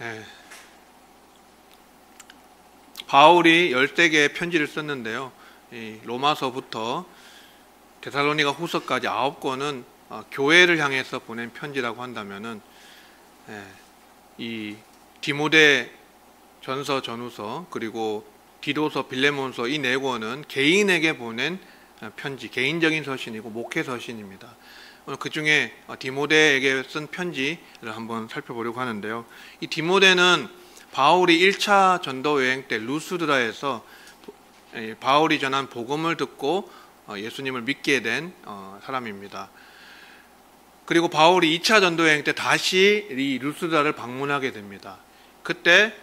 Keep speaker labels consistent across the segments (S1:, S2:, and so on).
S1: 예. 바울이 13개의 편지를 썼는데요. 이 로마서부터 데살로니가 후서까지 9권은 교회를 향해서 보낸 편지라고 한다면은 이 디모데 전서, 전후서, 그리고 디도서, 빌레몬서 이 4권은 개인에게 보낸 편지, 개인적인 서신이고 목회 서신입니다. 오늘 그 중에 디모데에게 쓴 편지를 한번 살펴보려고 하는데요. 이 디모데는 바울이 1차 전도 여행 때 루스드라에서 바울이 전한 복음을 듣고 예수님을 믿게 된 사람입니다. 그리고 바울이 2차 전도 여행 때 다시 이 루스드라를 방문하게 됩니다. 그때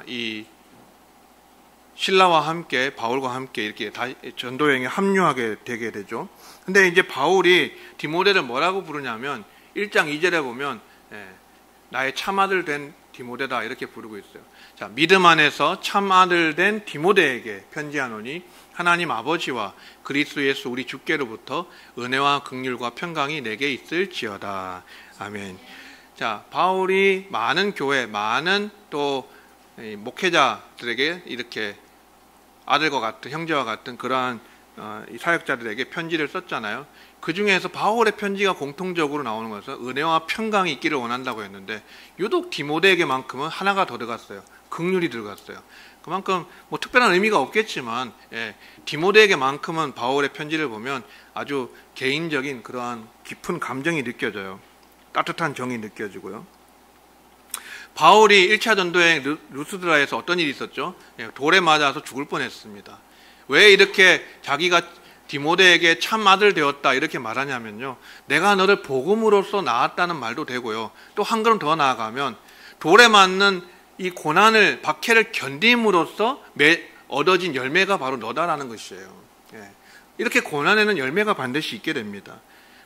S1: 이 신라와 함께, 바울과 함께 이렇게 전도 여행에 합류하게 되게 되죠. 근데 이제 바울이 디모데를 뭐라고 부르냐면 1장 2절에 보면 나의 참아들 된 디모데다 이렇게 부르고 있어요. 자, 믿음 안에서 참아들 된 디모데에게 편지하노니 하나님 아버지와 그리스도 예수 우리 주께로부터 은혜와 긍휼과 평강이 내게 있을지어다. 아멘. 자, 바울이 많은 교회, 많은 또 목회자들에게 이렇게 아들과 같은, 형제와 같은 그러한 사역자들에게 편지를 썼잖아요. 그 중에서 바울의 편지가 공통적으로 나오는 것은 은혜와 평강이 있기를 원한다고 했는데 유독 디모데에게만큼은 하나가 더 들어갔어요. 긍휼이 들어갔어요. 그만큼 뭐 특별한 의미가 없겠지만 디모데에게만큼은 바울의 편지를 보면 아주 개인적인 그러한 깊은 감정이 느껴져요. 따뜻한 정이 느껴지고요. 바울이 1차 전도여행 루스드라에서 어떤 일이 있었죠? 돌에 맞아서 죽을 뻔했습니다. 왜 이렇게 자기가 디모데에게 참 아들 되었다 이렇게 말하냐면요, 내가 너를 복음으로써 낳았다는 말도 되고요, 또 한 걸음 더 나아가면 돌에 맞는 이 고난을, 박해를 견딤으로써 얻어진 열매가 바로 너다라는 것이에요. 이렇게 고난에는 열매가 반드시 있게 됩니다.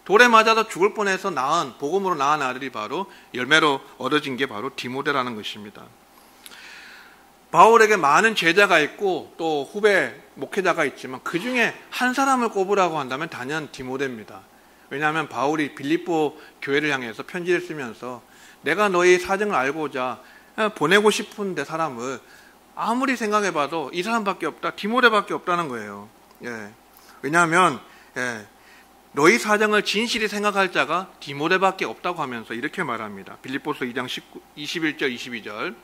S1: 돌에 맞아서 죽을 뻔해서 낳은, 복음으로 낳은 아들이 바로 열매로 얻어진 게 바로 디모데라는 것입니다. 바울에게 많은 제자가 있고 또 후배 목회자가 있지만 그 중에 한 사람을 꼽으라고 한다면 단연 디모데입니다. 왜냐하면 바울이 빌립보 교회를 향해서 편지를 쓰면서 내가 너희 사정을 알고자 보내고 싶은데 사람을 아무리 생각해봐도 이 사람밖에 없다, 디모데밖에 없다는 거예요. 왜냐하면 너희 사정을 진실히 생각할 자가 디모데밖에 없다고 하면서 이렇게 말합니다. 빌립보서 2장 21절 22절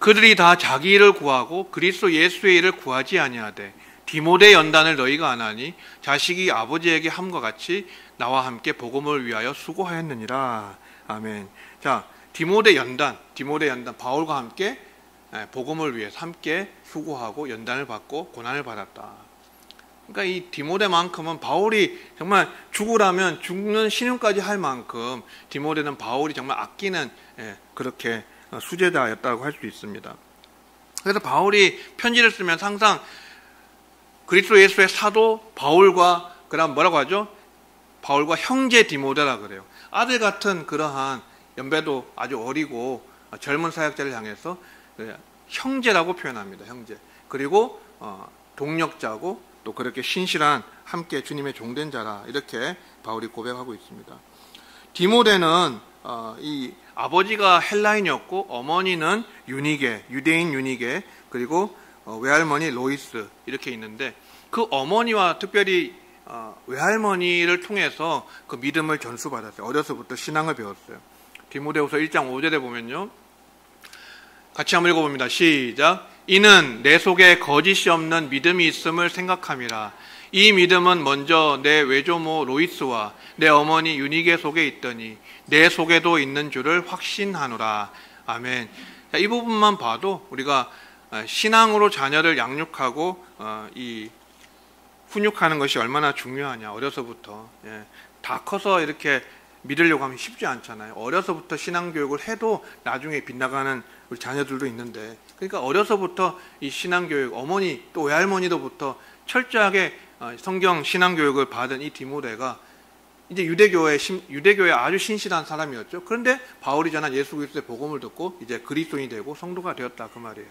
S1: 그들이 다 자기 일을 구하고 그리스도 예수의 일을 구하지 아니하되 디모데 연단을 너희가 안 하니 자식이 아버지에게 함과 같이 나와 함께 복음을 위하여 수고하였느니라. 아멘. 자, 디모데 연단, 바울과 함께 복음을 위해서 함께 수고하고 연단을 받고 고난을 받았다. 그러니까 이 디모데만큼은 바울이 정말 죽으라면 죽는 신용까지 할 만큼 디모데는 바울이 정말 아끼는 그렇게 수제자였다고 할 수 있습니다. 그래서 바울이 편지를 쓰면 항상 그리스도 예수의 사도 바울과 그다음 뭐라고 하죠? 바울과 형제 디모데라 그래요. 아들 같은 그러한 연배도 아주 어리고 젊은 사역자를 향해서 형제라고 표현합니다. 형제. 그리고 동력자고 또 그렇게 신실한 함께 주님의 종된 자라 이렇게 바울이 고백하고 있습니다. 디모데는 이 아버지가 헬라인이었고 어머니는 유니게, 유대인 유니게, 그리고 외할머니 로이스 이렇게 있는데 그 어머니와 특별히 외할머니를 통해서 그 믿음을 전수받았어요. 어려서부터 신앙을 배웠어요. 디모데후서 1장 5절에 보면요, 같이 한번 읽어봅니다. 시작. 이는 내 속에 거짓이 없는 믿음이 있음을 생각함이라. 이 믿음은 먼저 내 외조모 로이스와 내 어머니 유니게 속에 있더니 내 속에도 있는 줄을 확신하노라. 아멘. 이 부분만 봐도 우리가 신앙으로 자녀를 양육하고 이 훈육하는 것이 얼마나 중요하냐. 어려서부터 다 커서 이렇게 믿으려고 하면 쉽지 않잖아요. 어려서부터 신앙교육을 해도 나중에 빗나가는 우리 자녀들도 있는데, 그러니까 어려서부터 이 신앙교육, 어머니 또 외할머니도부터 철저하게 성경 신앙교육을 받은 이 디모데가 이제 유대교회 아주 신실한 사람이었죠. 그런데 바울이 전한 예수 그리스도의 복음을 듣고 이제 그리스도인이 되고 성도가 되었다 그 말이에요.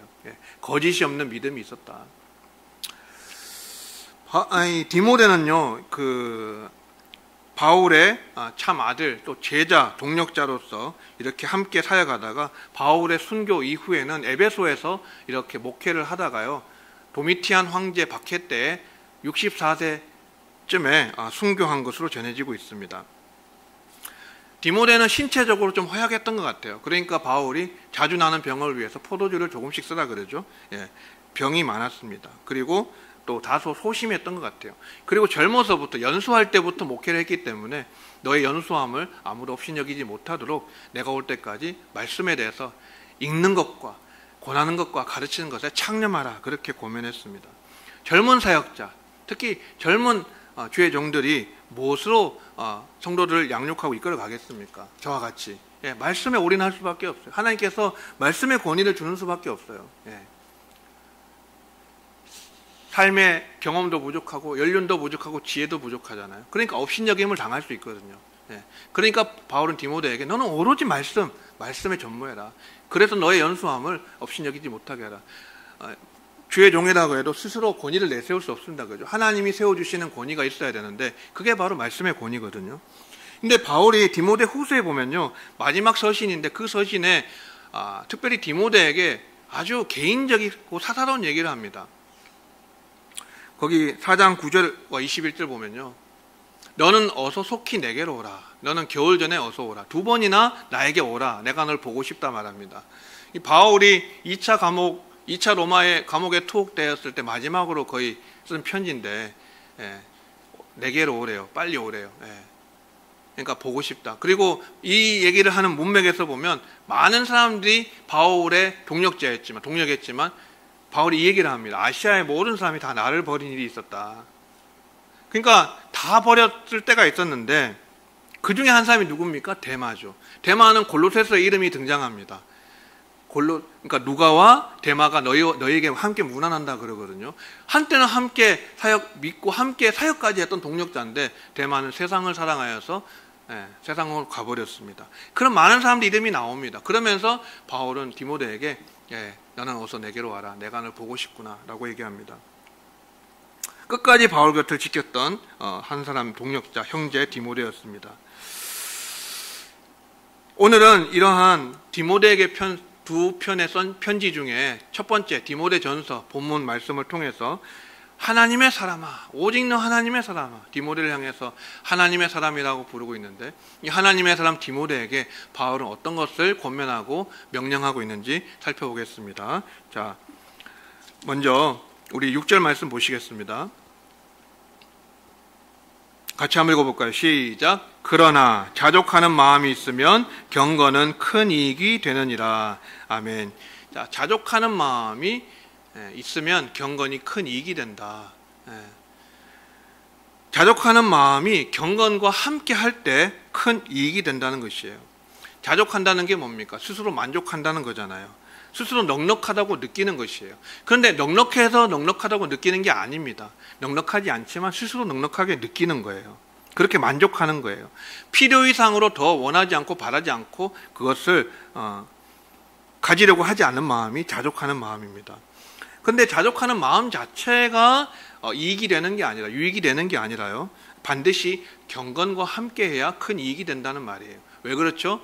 S1: 거짓이 없는 믿음이 있었다. 디모데는요, 바울의 참 아들 또 제자 동력자로서 이렇게 함께 사역하다가 바울의 순교 이후에는 에베소에서 이렇게 목회를 하다가요, 도미티안 황제 박해 때에 64세쯤에 순교한 것으로 전해지고 있습니다. 디모데는 신체적으로 좀 허약했던 것 같아요. 그러니까 바울이 자주 나는 병을 위해서 포도주를 조금씩 쓰라 그러죠. 예, 병이 많았습니다. 그리고 또 다소 소심했던 것 같아요. 그리고 젊어서부터 연수할 때부터 목회를 했기 때문에 너의 연수함을 아무도 업신여기지 못하도록 내가 올 때까지 말씀에 대해서 읽는 것과 권하는 것과 가르치는 것에 창념하라, 그렇게 고면했습니다. 젊은 사역자, 특히 젊은 주의 종들이 무엇으로 성도들을 양육하고 이끌어 가겠습니까? 저와 같이 말씀에 올인할 수밖에 없어요. 하나님께서 말씀의 권위를 주는 수밖에 없어요. 삶의 경험도 부족하고 연륜도 부족하고 지혜도 부족하잖아요. 그러니까 업신여김을 당할 수 있거든요. 그러니까 바울은 디모데에게 너는 오로지 말씀에 전무해라. 그래서 너의 연수함을 업신여기지 못하게 하라. 주의 종이라고 해도 스스로 권위를 내세울 수 없습니다. 그죠? 하나님이 세워주시는 권위가 있어야 되는데 그게 바로 말씀의 권위거든요. 근데 바울이 디모데 후서에 보면요, 마지막 서신인데 그 서신에 특별히 디모데에게 아주 개인적이고 사사로운 얘기를 합니다. 거기 4장 9절과 21절 보면요, 너는 어서 속히 내게로 오라. 너는 겨울 전에 어서 오라. 2번이나 나에게 오라. 내가 널 보고 싶다 말합니다. 이 바울이 2차 로마의 감옥에 투옥되었을 때 마지막으로 거의 쓴 편지인데, 내게로 오래요. 빨리 오래요. 그러니까 보고 싶다. 그리고 이 얘기를 하는 문맥에서 보면 많은 사람들이 바울의 동력했지만 바울이 이 얘기를 합니다. 아시아의 모든 사람이 다 나를 버린 일이 있었다. 그러니까 다 버렸을 때가 있었는데 그 중에 한 사람이 누굽니까? 데마죠. 데마는 골로새서의 이름이 등장합니다. 그러니까 누가와 데마가 너희에게 함께 문안한다 그러거든요. 한때는 함께 믿고 함께 사역까지 했던 동력자인데 데마는 세상을 사랑하여서 세상으로 가버렸습니다. 그런 많은 사람들 이름이 나옵니다. 그러면서 바울은 디모데에게 너는 어서 내게로 와라. 내가 널 보고 싶구나 라고 얘기합니다. 끝까지 바울 곁을 지켰던 한 사람 동력자, 형제 디모데였습니다. 오늘은 이러한 디모데에게 두 편의 쓴 편지 중에 첫 번째 디모데전서 본문 말씀을 통해서 하나님의 사람아, 오직 너 하나님의 사람아, 디모데를 향해서 하나님의 사람이라고 부르고 있는데 이 하나님의 사람 디모데에게 바울은 어떤 것을 권면하고 명령하고 있는지 살펴보겠습니다. 자, 먼저 우리 6절 말씀 보시겠습니다. 같이 한번 읽어볼까요? 시작. 그러나 자족하는 마음이 있으면 경건은 큰 이익이 되느니라. 아멘. 자, 자족하는 마음이 있으면 경건이 큰 이익이 된다. 자족하는 마음이 경건과 함께 할 때 큰 이익이 된다는 것이에요. 자족한다는 게 뭡니까? 스스로 만족한다는 거잖아요. 스스로 넉넉하다고 느끼는 것이에요. 그런데 넉넉해서 넉넉하다고 느끼는 게 아닙니다. 넉넉하지 않지만 스스로 넉넉하게 느끼는 거예요. 그렇게 만족하는 거예요. 필요 이상으로 더 원하지 않고 바라지 않고 그것을 가지려고 하지 않는 마음이 자족하는 마음입니다. 그런데 자족하는 마음 자체가 이익이 되는 게 아니라 유익이 되는 게 아니라요, 반드시 경건과 함께해야 큰 이익이 된다는 말이에요. 왜 그렇죠?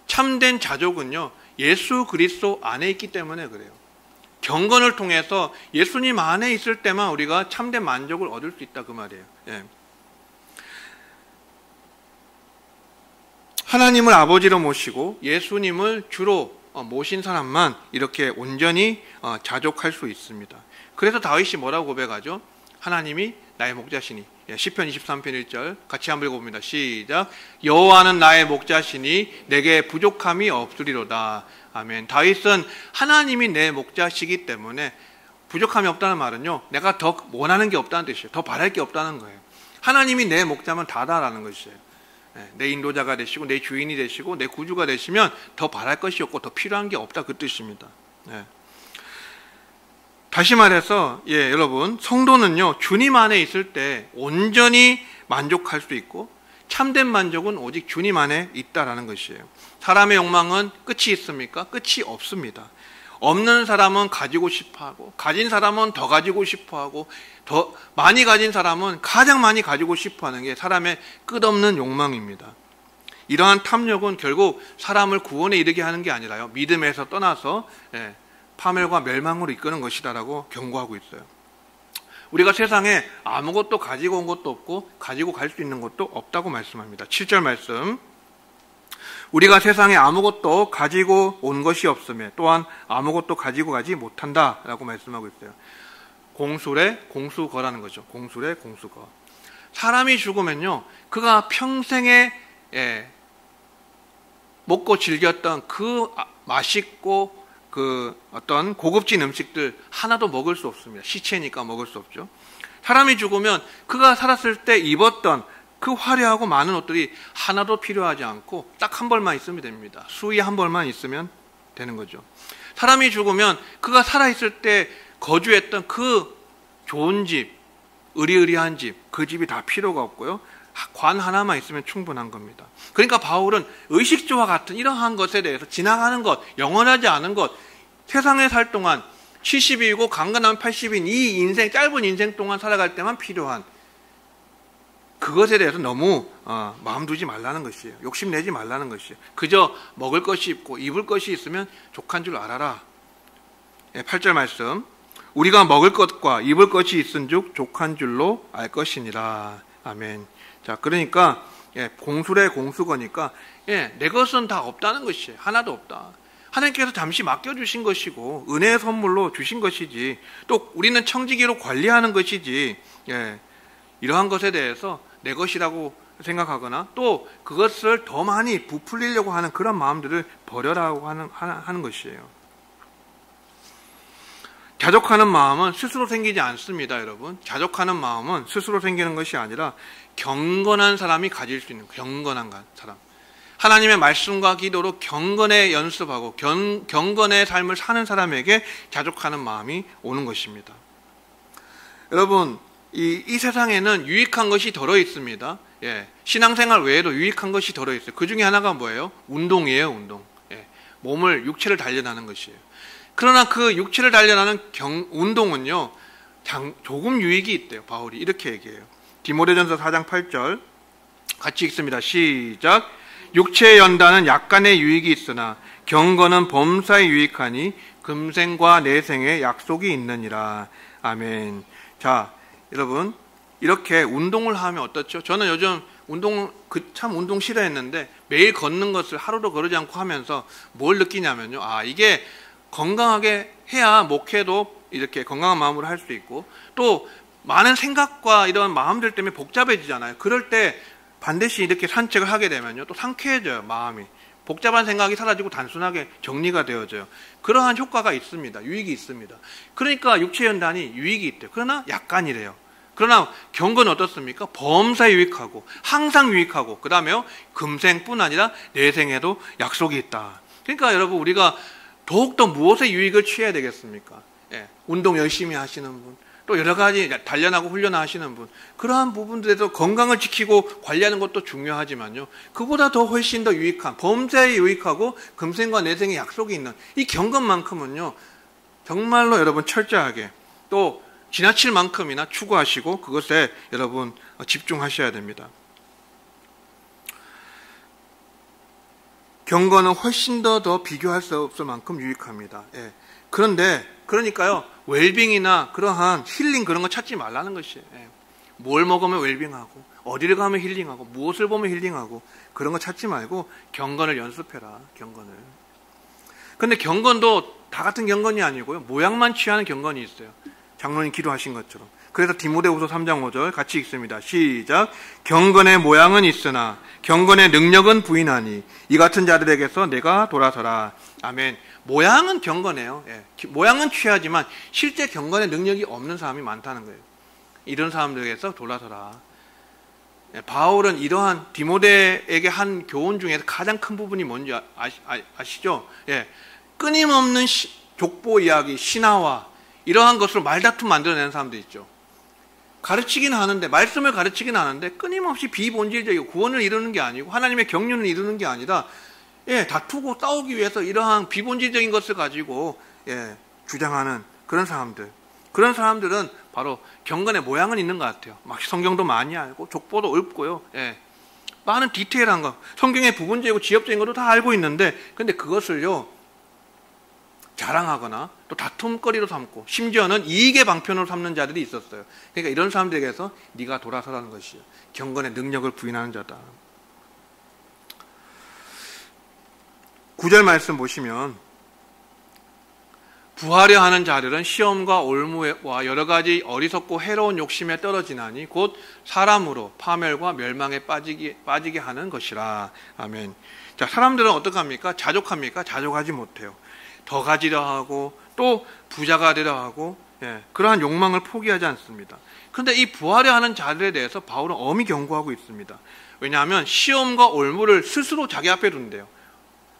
S1: 참된 자족은요, 예수 그리스도 안에 있기 때문에 그래요. 경건을 통해서 예수님 안에 있을 때만 우리가 참된 만족을 얻을 수 있다 그 말이에요. 하나님을 아버지로 모시고 예수님을 주로 모신 사람만 이렇게 온전히 자족할 수 있습니다. 그래서 다윗이 뭐라고 고백하죠? 하나님이 나의 목자시니. 시편 23편 1절 같이 한번 읽어봅니다. 시작. 여호와는 나의 목자시니 내게 부족함이 없으리로다. 아멘. 다윗은 하나님이 내 목자시기 때문에 부족함이 없다는 말은요, 내가 더 원하는 게 없다는 뜻이에요. 더 바랄 게 없다는 거예요. 하나님이 내 목자면 다다라는 것이에요. 내 인도자가 되시고 내 주인이 되시고 내 구주가 되시면 더 바랄 것이 없고 더 필요한 게 없다 그 뜻입니다. 다시 말해서 여러분, 성도는요 주님 안에 있을 때 온전히 만족할 수 있고 참된 만족은 오직 주님 안에 있다라는 것이에요. 사람의 욕망은 끝이 있습니까? 끝이 없습니다. 없는 사람은 가지고 싶어하고, 가진 사람은 더 가지고 싶어하고, 더 많이 가진 사람은 가장 많이 가지고 싶어하는 게 사람의 끝없는 욕망입니다. 이러한 탐욕은 결국 사람을 구원에 이르게 하는 게 아니라요, 믿음에서 떠나서 파멸과 멸망으로 이끄는 것이다라고 경고하고 있어요. 우리가 세상에 아무것도 가지고 온 것도 없고 가지고 갈 수 있는 것도 없다고 말씀합니다. 7절 말씀, 우리가 세상에 아무것도 가지고 온 것이 없으며 또한 아무것도 가지고 가지 못한다라고 말씀하고 있어요. 공술의 공수거라는 거죠. 공술의 공수거. 사람이 죽으면요, 그가 평생에 먹고 즐겼던 그 맛있고 그 어떤 고급진 음식들 하나도 먹을 수 없습니다. 시체니까 먹을 수 없죠. 사람이 죽으면 그가 살았을 때 입었던 그 화려하고 많은 옷들이 하나도 필요하지 않고 딱 한 벌만 있으면 됩니다. 수의 한 벌만 있으면 되는 거죠. 사람이 죽으면 그가 살아있을 때 거주했던 그 좋은 집, 의리의리한 집, 그 집이 다 필요가 없고요, 관 하나만 있으면 충분한 겁니다. 그러니까 바울은 의식주와 같은 이러한 것에 대해서 지나가는 것, 영원하지 않은 것, 세상에 살 동안 70이고 강건하면 80인 이 인생, 짧은 인생 동안 살아갈 때만 필요한 그것에 대해서 너무 마음 두지 말라는 것이에요. 욕심내지 말라는 것이에요. 그저 먹을 것이 있고 입을 것이 있으면 족한 줄 알아라. 8절 말씀, 우리가 먹을 것과 입을 것이 있은즉 족한 줄로 알 것이니라. 아멘. 자, 그러니까 공술의 공수거니까 내 것은 다 없다는 것이에요. 하나도 없다. 하나님께서 잠시 맡겨주신 것이고 은혜의 선물로 주신 것이지, 또 우리는 청지기로 관리하는 것이지, 이러한 것에 대해서 내 것이라고 생각하거나 또 그것을 더 많이 부풀리려고 하는 그런 마음들을 버려라고 하는 것이에요. 자족하는 마음은 스스로 생기지 않습니다, 여러분. 자족하는 마음은 스스로 생기는 것이 아니라 경건한 사람이 가질 수 있는, 경건한 사람. 하나님의 말씀과 기도로 경건에 연습하고 경건의 삶을 사는 사람에게 자족하는 마음이 오는 것입니다. 여러분, 이 세상에는 유익한 것이 덜어 있습니다. 신앙생활 외에도 유익한 것이 덜어 있어요. 그 중에 하나가 뭐예요? 운동이에요, 운동. 몸을, 육체를 단련하는 것이에요. 그러나 그 육체를 단련하는 운동은요, 조금 유익이 있대요. 바울이 이렇게 얘기해요. 디모데전서 4장 8절 같이 읽습니다. 시작. 육체의 연단은 약간의 유익이 있으나 경건은 범사에 유익하니 금생과 내생에 약속이 있느니라. 아멘. 자, 여러분, 이렇게 운동을 하면 어떻죠? 저는 요즘 참 운동 싫어했는데 매일 걷는 것을 하루도 거르지 않고 하면서 뭘 느끼냐면요, 이게 건강하게 해야 목회도 이렇게 건강한 마음으로 할 수 있고, 또 많은 생각과 이런 마음들 때문에 복잡해지잖아요. 그럴 때 반드시 이렇게 산책을 하게 되면요, 또 상쾌해져요, 마음이. 복잡한 생각이 사라지고 단순하게 정리가 되어져요. 그러한 효과가 있습니다. 유익이 있습니다. 그러니까 육체연단이 유익이 있대요. 그러나 약간이래요. 그러나 경건은 어떻습니까? 범사에 유익하고 항상 유익하고, 그 다음에요, 금생뿐 아니라 내생에도 약속이 있다. 그러니까 여러분, 우리가 더욱더 무엇에 유익을 취해야 되겠습니까? 운동 열심히 하시는 분, 또 여러 가지 단련하고 훈련하시는 분, 그러한 부분들에서 건강을 지키고 관리하는 것도 중요하지만요, 그보다 더 훨씬 더 유익한, 범사에 유익하고 금생과 내생에 약속이 있는 이 경건만큼은요, 정말로 여러분 철저하게 또 지나칠 만큼이나 추구하시고 그것에 여러분 집중하셔야 됩니다. 경건은 훨씬 더 비교할 수 없을 만큼 유익합니다. 그러니까요, 웰빙이나 그러한 힐링 그런 거 찾지 말라는 것이에요. 뭘 먹으면 웰빙하고, 어디를 가면 힐링하고, 무엇을 보면 힐링하고, 그런 거 찾지 말고 경건을 연습해라, 경건을. 근데 경건도 다 같은 경건이 아니고요, 모양만 취하는 경건이 있어요. 장로님 기도하신 것처럼. 그래서 디모데후서 3장 5절 같이 읽습니다. 시작. 경건의 모양은 있으나 경건의 능력은 부인하니 이 같은 자들에게서 내가 돌아서라. 아멘. 모양은 경건해요. 모양은 취하지만 실제 경건의 능력이 없는 사람이 많다는 거예요. 이런 사람들에게서 돌아서라. 바울은 이러한 디모데에게 한 교훈 중에서 가장 큰 부분이 뭔지 아시죠? 끊임없는 족보 이야기, 신화와 이러한 것으로 말다툼 만들어내는 사람도 있죠. 가르치긴 하는데, 말씀을 가르치긴 하는데 끊임없이 비본질적이고 구원을 이루는 게 아니고 하나님의 경륜을 이루는 게 아니라 다투고 싸우기 위해서 이러한 비본질적인 것을 가지고 주장하는 그런 사람들. 그런 사람들은 바로 경건의 모양은 있는 것 같아요. 막 성경도 많이 알고 족보도 읊고요. 많은 디테일한 거, 성경의 부분적이고 지엽적인 것도 다 알고 있는데, 근데 그것을요 자랑하거나 또 다툼거리로 삼고 심지어는 이익의 방편으로 삼는 자들이 있었어요. 그러니까 이런 사람들에게서 네가 돌아서라는 것이요, 경건의 능력을 부인하는 자다. 9절 말씀 보시면, 부하려 하는 자들은 시험과 올무와 여러 가지 어리석고 해로운 욕심에 떨어지나니 곧 사람으로 파멸과 멸망에 빠지게 하는 것이라. 아멘. 자, 사람들은 어떻게 합니까? 자족합니까? 자족하지 못해요. 더 가지려 하고 또 부자가 되려 하고 그러한 욕망을 포기하지 않습니다. 그런데 이 부하려 하는 자들에 대해서 바울은 엄히 경고하고 있습니다. 왜냐하면 시험과 올무를 스스로 자기 앞에 둔대요.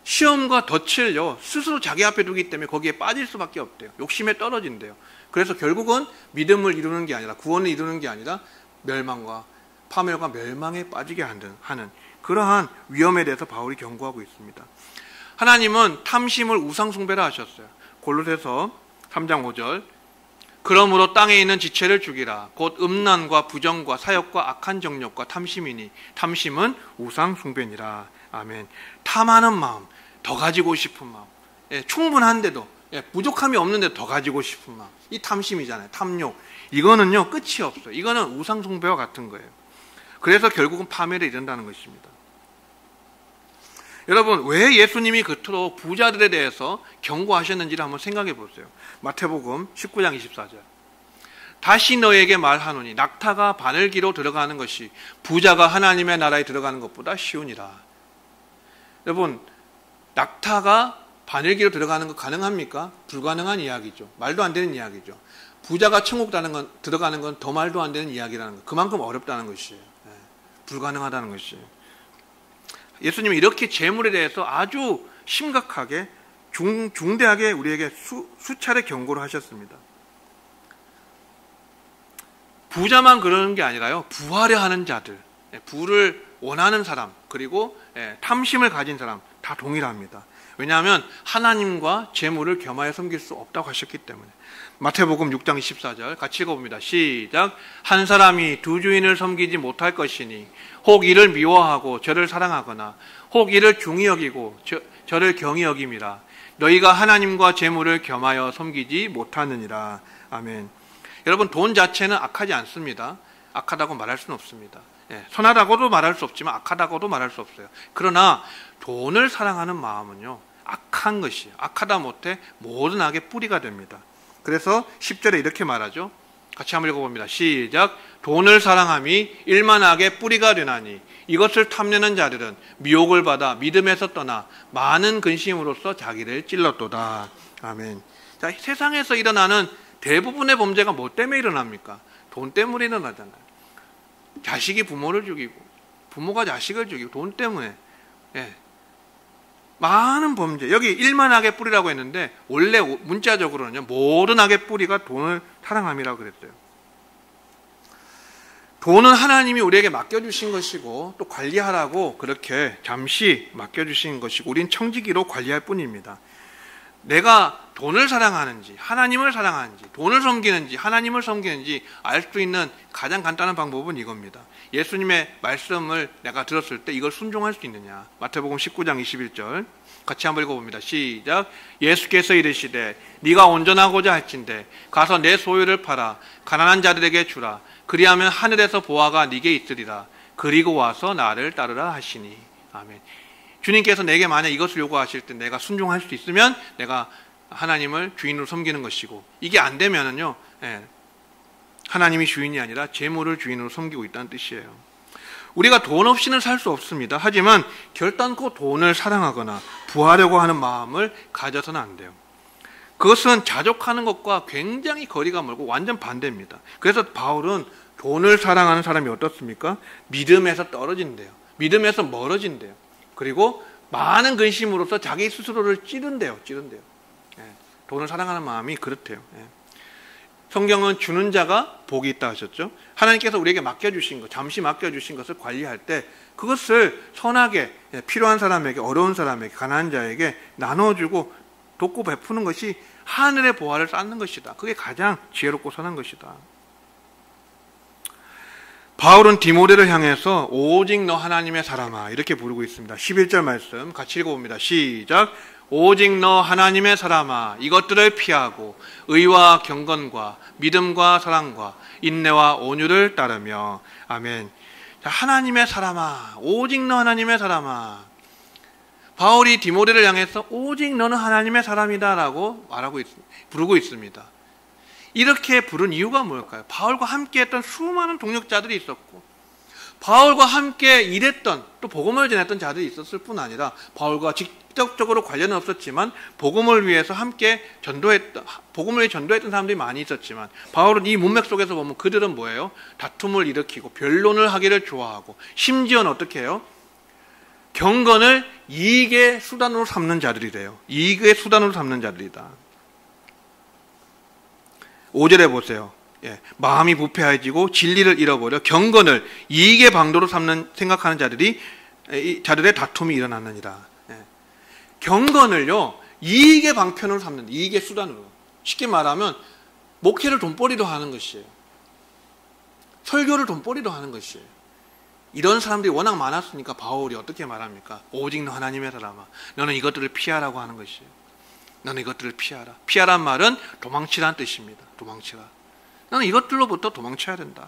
S1: 시험과 덫을요 스스로 자기 앞에 두기 때문에 거기에 빠질 수밖에 없대요. 욕심에 떨어진대요. 그래서 결국은 믿음을 이루는 게 아니라, 구원을 이루는 게 아니라 멸망과 파멸과 멸망에 빠지게 하는 그러한 위험에 대해서 바울이 경고하고 있습니다. 하나님은 탐심을 우상숭배라 하셨어요. 골로새서 3장 5절, 그러므로 땅에 있는 지체를 죽이라. 곧 음란과 부정과 사욕과 악한 정욕과 탐심이니 탐심은 우상숭배니라. 아멘. 탐하는 마음, 더 가지고 싶은 마음, 충분한데도 부족함이 없는데 더 가지고 싶은 마음, 이 탐심이잖아요. 탐욕. 이거는요 끝이 없어요. 이거는 우상숭배와 같은 거예요. 그래서 결국은 파멸에 이른다는 것입니다. 여러분, 왜 예수님이 그토록 부자들에 대해서 경고하셨는지를 한번 생각해 보세요. 마태복음 19장 24절. 다시 너에게 말하노니 낙타가 바늘기로 들어가는 것이 부자가 하나님의 나라에 들어가는 것보다 쉬우니라. 여러분, 낙타가 바늘기로 들어가는 거 가능합니까? 불가능한 이야기죠. 말도 안 되는 이야기죠. 부자가 천국 들어가는 건 더 말도 안 되는 이야기라는 거. 그만큼 어렵다는 것이에요. 불가능하다는 것이에요. 예수님이 이렇게 재물에 대해서 아주 심각하게 중대하게 우리에게 수차례 경고를 하셨습니다. 부자만 그러는 게 아니라요, 부하려 하는 자들, 부를 원하는 사람, 그리고 탐심을 가진 사람 다 동일합니다. 왜냐하면 하나님과 재물을 겸하여 섬길 수 없다고 하셨기 때문에. 마태복음 6장 24절 같이 읽어봅니다. 시작. 한 사람이 두 주인을 섬기지 못할 것이니 혹 이를 미워하고 저를 사랑하거나 혹 이를 중히 여기고 저를 경히 여김이라. 너희가 하나님과 재물을 겸하여 섬기지 못하느니라. 아멘. 여러분, 돈 자체는 악하지 않습니다. 악하다고 말할 수는 없습니다. 선하다고도 말할 수 없지만 악하다고도 말할 수 없어요. 그러나 돈을 사랑하는 마음은요 악한 것이에요. 악하다 못해 모든 악의 뿌리가 됩니다. 그래서 10절에 이렇게 말하죠. 같이 한번 읽어봅니다. 시작. 돈을 사랑함이 일만악의 뿌리가 되나니 이것을 탐내는 자들은 미혹을 받아 믿음에서 떠나 많은 근심으로써 자기를 찔렀도다. 아멘. 자, 세상에서 일어나는 대부분의 범죄가 뭐 때문에 일어납니까? 돈 때문에 일어나잖아요. 자식이 부모를 죽이고 부모가 자식을 죽이고 돈 때문에. 많은 범죄. 여기 일만악의 뿌리라고 했는데 원래 문자적으로는요 모든 악의 뿌리가 돈을 사랑함이라고 그랬어요. 돈은 하나님이 우리에게 맡겨주신 것이고 또 관리하라고 그렇게 잠시 맡겨주신 것이고 우린 청지기로 관리할 뿐입니다. 내가 돈을 사랑하는지 하나님을 사랑하는지 돈을 섬기는지 하나님을 섬기는지 알 수 있는 가장 간단한 방법은 이겁니다. 예수님의 말씀을 내가 들었을 때 이걸 순종할 수 있느냐. 마태복음 19장 21절 같이 한번 읽어봅니다. 시작. 예수께서 이르시되 네가 온전하고자 할진대 가서 내 소유를 팔아 가난한 자들에게 주라. 그리하면 하늘에서 보화가 네게 있으리라. 그리고 와서 나를 따르라 하시니. 아멘. 주님께서 내게 만약 이것을 요구하실 때 내가 순종할 수 있으면 내가 하나님을 주인으로 섬기는 것이고, 이게 안 되면은요 하나님이 주인이 아니라 재물을 주인으로 섬기고 있다는 뜻이에요. 우리가 돈 없이는 살 수 없습니다. 하지만 결단코 돈을 사랑하거나 부하려고 하는 마음을 가져서는 안 돼요. 그것은 자족하는 것과 굉장히 거리가 멀고 완전 반대입니다. 그래서 바울은 돈을 사랑하는 사람이 어떻습니까? 믿음에서 떨어진대요. 믿음에서 멀어진대요. 그리고 많은 근심으로써 자기 스스로를 찌른대요. 돈을 사랑하는 마음이 그렇대요. 성경은 주는 자가 복이 있다 하셨죠. 하나님께서 우리에게 맡겨주신 것, 잠시 맡겨주신 것을 관리할 때 그것을 선하게 필요한 사람에게, 어려운 사람에게, 가난한 자에게 나눠주고 돕고 베푸는 것이 하늘의 보화를 쌓는 것이다. 그게 가장 지혜롭고 선한 것이다. 바울은 디모데를 향해서 오직 너 하나님의 사람아 이렇게 부르고 있습니다. 11절 말씀 같이 읽어봅니다. 시작. 오직 너 하나님의 사람아 이것들을 피하고 의와 경건과 믿음과 사랑과 인내와 온유를 따르며. 아멘. 자, 하나님의 사람아, 오직 너 하나님의 사람아. 바울이 디모데를 향해서 오직 너는 하나님의 사람이다 라고 부르고 있습니다. 이렇게 부른 이유가 뭘까요? 바울과 함께 했던 수많은 동역자들이 있었고 바울과 함께 일했던 또 복음을 전했던 자들이 있었을 뿐 아니라 바울과 직접적으로 관련은 없었지만 복음을 위해서 함께 복음을 전도했던 사람들이 많이 있었지만 바울은 이 문맥 속에서 보면 그들은 뭐예요? 다툼을 일으키고 변론을 하기를 좋아하고 심지어는 어떻게 해요? 경건을 이익의 수단으로 삼는 자들이래요. 이익의 수단으로 삼는 자들이다. 5절에 보세요. 마음이 부패해지고 진리를 잃어버려 경건을 이익의 방도로 생각하는 자들의 다툼이 일어났느니라. 경건을요 이익의 방편으로 삼는, 이익의 수단으로. 쉽게 말하면 목회를 돈벌이로 하는 것이에요. 설교를 돈벌이로 하는 것이에요. 이런 사람들이 워낙 많았으니까 바울이 어떻게 말합니까? 오직 너 하나님의 사람아 너는 이것들을 피하라고 하는 것이에요. 너는 이것들을 피하라. 피하란 말은 도망치라는 뜻입니다. 도망치라. 너는 이것들로부터 도망쳐야 된다.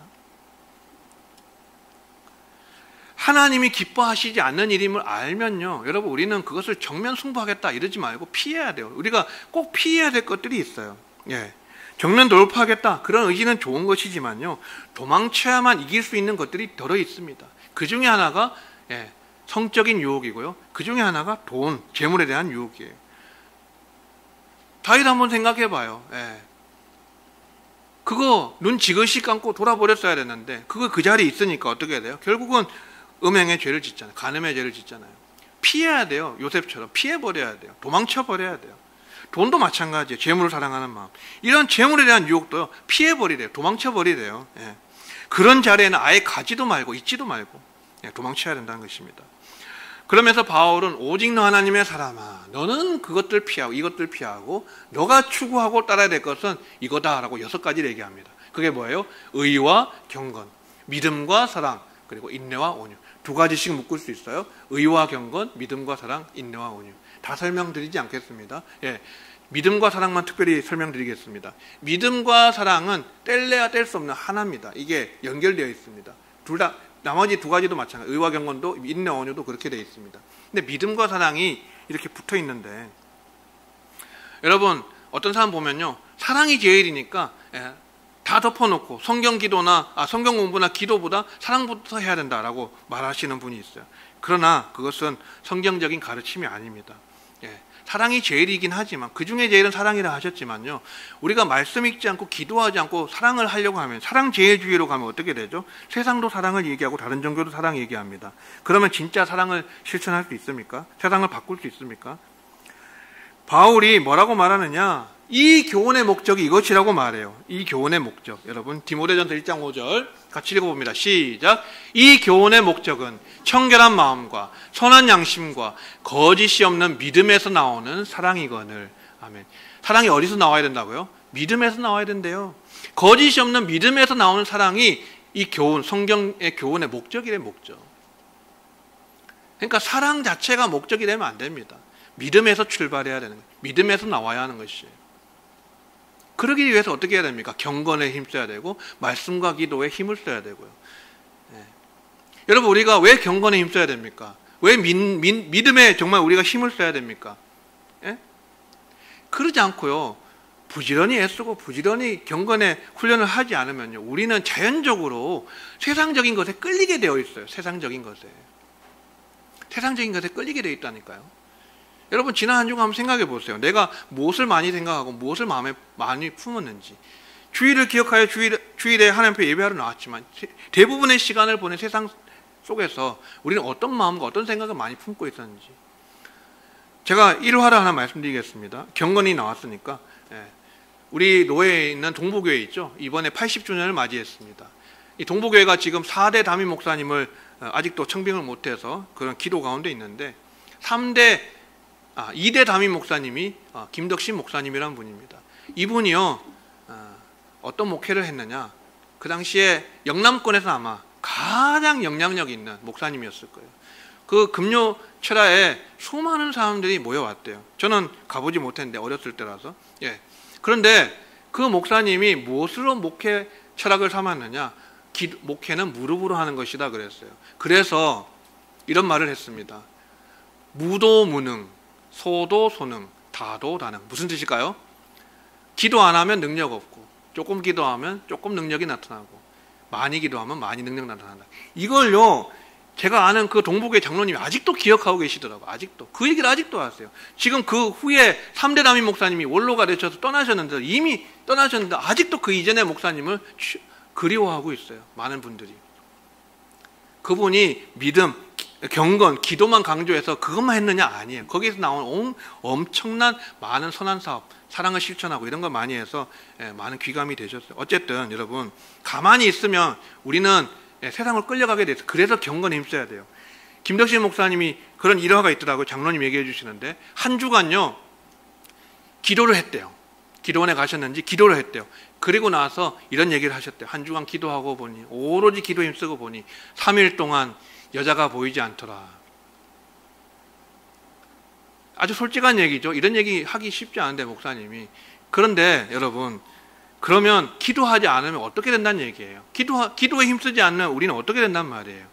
S1: 하나님이 기뻐하시지 않는 일임을 알면요, 여러분 우리는 그것을 정면 승부하겠다 이러지 말고 피해야 돼요. 우리가 꼭 피해야 될 것들이 있어요. 정면 돌파하겠다 그런 의지는 좋은 것이지만요, 도망쳐야만 이길 수 있는 것들이 더러 있습니다. 그 중에 하나가 성적인 유혹이고요, 그 중에 하나가 돈, 재물에 대한 유혹이에요. 다윗 한번 생각해 봐요. 그거 눈 지그시 감고 돌아버렸어야 됐는데 그거 그 자리에 있으니까 어떻게 돼요? 결국은 음행의 죄를 짓잖아요. 간음의 죄를 짓잖아요. 피해야 돼요. 요셉처럼 피해버려야 돼요. 도망쳐버려야 돼요. 돈도 마찬가지예요. 재물을 사랑하는 마음. 이런 재물에 대한 유혹도요, 피해버리래요. 도망쳐버리래요. 그런 자리에는 아예 가지도 말고 있지도 말고 도망쳐야 된다는 것입니다. 그러면서 바울은 오직 너 하나님의 사람아 너는 그것들 피하고 이것들 피하고 너가 추구하고 따라야 될 것은 이거다라고 6가지를 얘기합니다. 그게 뭐예요? 의와 경건, 믿음과 사랑, 그리고 인내와 온유. 2가지씩 묶을 수 있어요. 의와 경건, 믿음과 사랑, 인내와 온유. 다 설명드리지 않겠습니다. 믿음과 사랑만 특별히 설명드리겠습니다. 믿음과 사랑은 뗄래야 뗄 수 없는 하나입니다. 이게 연결되어 있습니다. 둘 다, 나머지 2가지도 마찬가지. 의와 경건도 인내, 온유도 그렇게 되어 있습니다. 근데 믿음과 사랑이 이렇게 붙어 있는데, 여러분 어떤 사람 보면요, 사랑이 제일이니까 다 덮어놓고 성경 공부나 기도보다 사랑부터 해야 된다라고 말하시는 분이 있어요. 그러나 그것은 성경적인 가르침이 아닙니다. 사랑이 제일이긴 하지만 그 중에 제일은 사랑이라 하셨지만요, 우리가 말씀 읽지 않고 기도하지 않고 사랑을 하려고 하면, 사랑 제일주의로 가면 어떻게 되죠? 세상도 사랑을 얘기하고 다른 종교도 사랑 얘기합니다. 그러면 진짜 사랑을 실천할 수 있습니까? 세상을 바꿀 수 있습니까? 바울이 뭐라고 말하느냐, 이 교훈의 목적이 이것이라고 말해요. 이 교훈의 목적, 여러분 디모데전서 1장 5절 같이 읽어봅니다. 시작. 이 교훈의 목적은 청결한 마음과 선한 양심과 거짓이 없는 믿음에서 나오는 사랑이거늘. 아멘. 사랑이 어디서 나와야 된다고요? 믿음에서 나와야 된대요. 거짓이 없는 믿음에서 나오는 사랑이 이 교훈, 성경의 교훈의 목적이래. 목적. 그러니까 사랑 자체가 목적이 되면 안 됩니다. 믿음에서 출발해야 되는 거예요. 믿음에서 나와야 하는 것이에요. 그러기 위해서 어떻게 해야 됩니까? 경건에 힘써야 되고 말씀과 기도에 힘을 써야 되고요. 여러분 우리가 왜 경건에 힘써야 됩니까? 왜 믿음에 정말 우리가 힘을 써야 됩니까? 그러지 않고요, 부지런히 애쓰고 부지런히 경건에 훈련을 하지 않으면요, 우리는 자연적으로 세상적인 것에 끌리게 되어 있어요. 세상적인 것에 끌리게 되어 있다니까요. 여러분 지난 한 주간 한번 생각해 보세요. 내가 무엇을 많이 생각하고 무엇을 마음에 많이 품었는지. 주일을 기억하여 주일에 하나님 앞에 예배하러 나왔지만 대부분의 시간을 보낸 세상 속에서 우리는 어떤 마음과 어떤 생각을 많이 품고 있었는지. 제가 일화를 하나 말씀드리겠습니다. 경건이 나왔으니까 우리 노회에 있는 동부교회 있죠. 이번에 80주년을 맞이했습니다. 이 동부교회가 지금 4대 담임 목사님을 아직도 청빙을 못해서 그런 기도 가운데 있는데 2대 담임 목사님이 김덕신 목사님이라는 분입니다. 이분이요 어떤 목회를 했느냐, 그 당시에 영남권에서 아마 가장 영향력 있는 목사님이었을 거예요. 그 금요 철야에 수많은 사람들이 모여왔대요. 저는 가보지 못했는데 어렸을 때라서. 그런데 그 목사님이 무엇으로 목회 철학을 삼았느냐, 목회는 무릎으로 하는 것이다 그랬어요. 그래서 이런 말을 했습니다. 무도무능, 소도소능, 다도다능. 무슨 뜻일까요? 기도 안 하면 능력 없고, 조금 기도하면 조금 능력이 나타나고, 많이 기도하면 많이 능력 나타난다. 이걸요 제가 아는 그 동북의 장로님이 아직도 기억하고 계시더라고요. 아직도 그 얘기를 아직도 하세요. 지금 그 후에 3대 담임 목사님이 원로가 되셔서 떠나셨는데, 이미 떠나셨는데 아직도 그 이전의 목사님을 그리워하고 있어요. 많은 분들이. 그분이 믿음, 경건, 기도만 강조해서 그것만 했느냐? 아니에요. 거기에서 나온 엄청난 많은 선한 사업, 사랑을 실천하고 이런 걸 많이 해서 많은 귀감이 되셨어요. 어쨌든 여러분, 가만히 있으면 우리는 세상을 끌려가게 돼서, 그래서 경건에 힘써야 돼요. 김덕신 목사님이 그런 일화가 있더라고요. 장로님 얘기해 주시는데, 한 주간요 기도를 했대요. 기도원에 가셨는지 기도를 했대요. 그리고 나서 이런 얘기를 하셨대요. 한 주간 기도하고 보니, 오로지 기도에 힘쓰고 보니 3일 동안 여자가 보이지 않더라. 아주 솔직한 얘기죠. 이런 얘기 하기 쉽지 않은데 목사님이. 그런데 여러분, 그러면 기도하지 않으면 어떻게 된다는 얘기예요. 기도에 힘쓰지 않는 우리는 어떻게 된단 말이에요.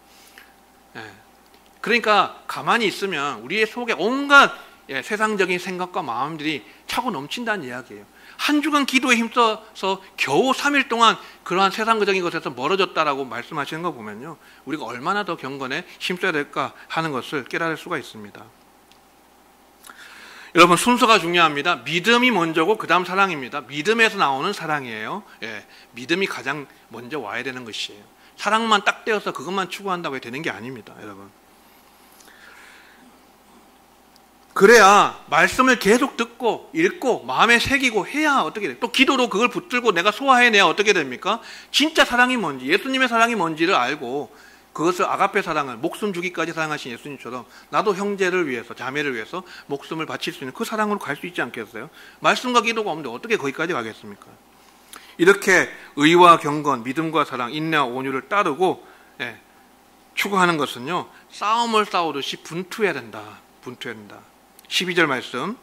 S1: 그러니까 가만히 있으면 우리의 속에 온갖 세상적인 생각과 마음들이 차고 넘친다는 이야기예요. 한 주간 기도에 힘써서 겨우 3일 동안 그러한 세상적인 것에서 멀어졌다라고 말씀하시는 거 보면요, 우리가 얼마나 더 경건에 힘써야 될까 하는 것을 깨달을 수가 있습니다. 여러분, 순서가 중요합니다. 믿음이 먼저고 그 다음 사랑입니다. 믿음에서 나오는 사랑이에요. 믿음이 가장 먼저 와야 되는 것이에요. 사랑만 딱 떼어서 그것만 추구한다고 되는 게 아닙니다. 여러분, 그래야 말씀을 계속 듣고 읽고 마음에 새기고 해야 어떻게 돼요? 또 기도로 그걸 붙들고 내가 소화해내야 어떻게 됩니까? 진짜 사랑이 뭔지, 예수님의 사랑이 뭔지를 알고 그것을 아가페 사랑을 목숨 주기까지 사랑하신 예수님처럼 나도 형제를 위해서, 자매를 위해서 목숨을 바칠 수 있는 그 사랑으로 갈 수 있지 않겠어요? 말씀과 기도가 없는데 어떻게 거기까지 가겠습니까? 이렇게 의와 경건, 믿음과 사랑, 인내와 온유를 따르고 추구하는 것은요, 싸움을 싸우듯이 분투해야 된다. 분투해야 된다. 12절 말씀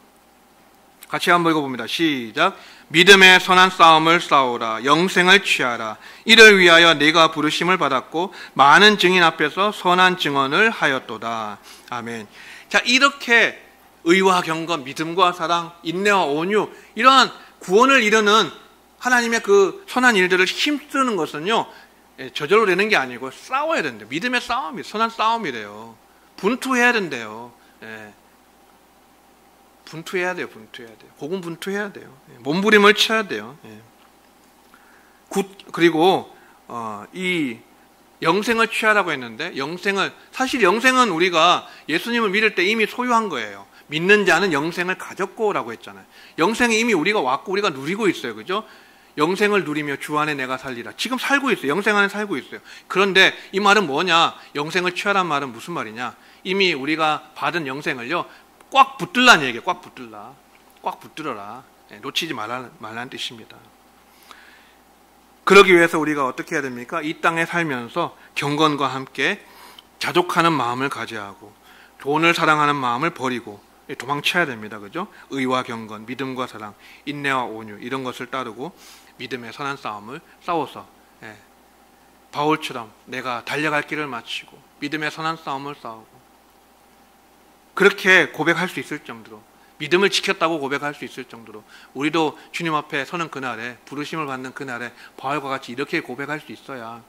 S1: 같이 한번 읽어봅니다. 시작. 믿음의 선한 싸움을 싸우라. 영생을 취하라. 이를 위하여 네가 부르심을 받았고 많은 증인 앞에서 선한 증언을 하였도다. 아멘. 자, 이렇게 의와 경건, 믿음과 사랑, 인내와 온유, 이러한 구원을 이루는 하나님의 그 선한 일들을 힘쓰는 것은요, 저절로 되는 게 아니고 싸워야 된대요. 믿음의 싸움이, 선한 싸움이래요. 분투해야 된대요. 분투해야 돼요. 분투해야 돼요. 고군분투해야 돼요. 몸부림을 쳐야 돼요. 그리고 이 영생을 취하라고 했는데, 사실 영생은 우리가 예수님을 믿을 때 이미 소유한 거예요. 믿는 자는 영생을 가졌고라고 했잖아요. 영생이 이미 우리가 왔고 우리가 누리고 있어요. 그죠? 영생을 누리며 주 안에 내가 살리라. 지금 살고 있어요. 영생 안에 살고 있어요. 그런데 이 말은 뭐냐? 영생을 취하란 말은 무슨 말이냐? 이미 우리가 받은 영생을요, 꽉 붙들라는 얘기예요. 꽉 붙들라. 꽉 붙들어라. 놓치지 말라는 뜻입니다. 그러기 위해서 우리가 어떻게 해야 됩니까? 이 땅에 살면서 경건과 함께 자족하는 마음을 가져야 하고, 돈을 사랑하는 마음을 버리고 도망쳐야 됩니다. 그죠? 의와 경건, 믿음과 사랑, 인내와 온유, 이런 것을 따르고 믿음의 선한 싸움을 싸워서 바울처럼 내가 달려갈 길을 마치고 믿음의 선한 싸움을 싸우고, 그렇게 고백할 수 있을 정도로, 믿음을 지켰다고 고백할 수 있을 정도로 우리도 주님 앞에 서는 그날에, 부르심을 받는 그날에 바울과 같이 이렇게 고백할 수 있어야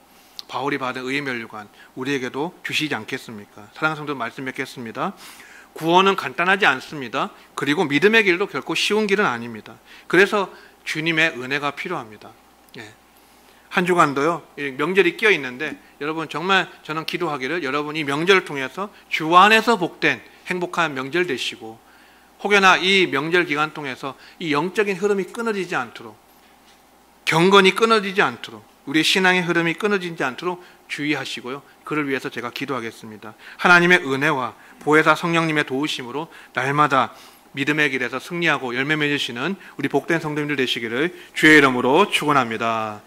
S1: 바울이 받은 의의 면류관 우리에게도 주시지 않겠습니까? 사랑하는 성도 말씀 맺겠습니다. 구원은 간단하지 않습니다. 그리고 믿음의 길도 결코 쉬운 길은 아닙니다. 그래서 주님의 은혜가 필요합니다. 한 주간도요, 명절이 끼어 있는데 여러분, 정말 저는 기도하기를 여러분 이 명절을 통해서 주 안에서 복된 행복한 명절 되시고, 혹여나 이 명절 기간 통해서 이 영적인 흐름이 끊어지지 않도록, 경건이 끊어지지 않도록, 우리의 신앙의 흐름이 끊어지지 않도록 주의하시고요. 그를 위해서 제가 기도하겠습니다. 하나님의 은혜와 보혜사 성령님의 도우심으로 날마다 믿음의 길에서 승리하고 열매 맺으시는 우리 복된 성도님들 되시기를 주의 이름으로 축원합니다.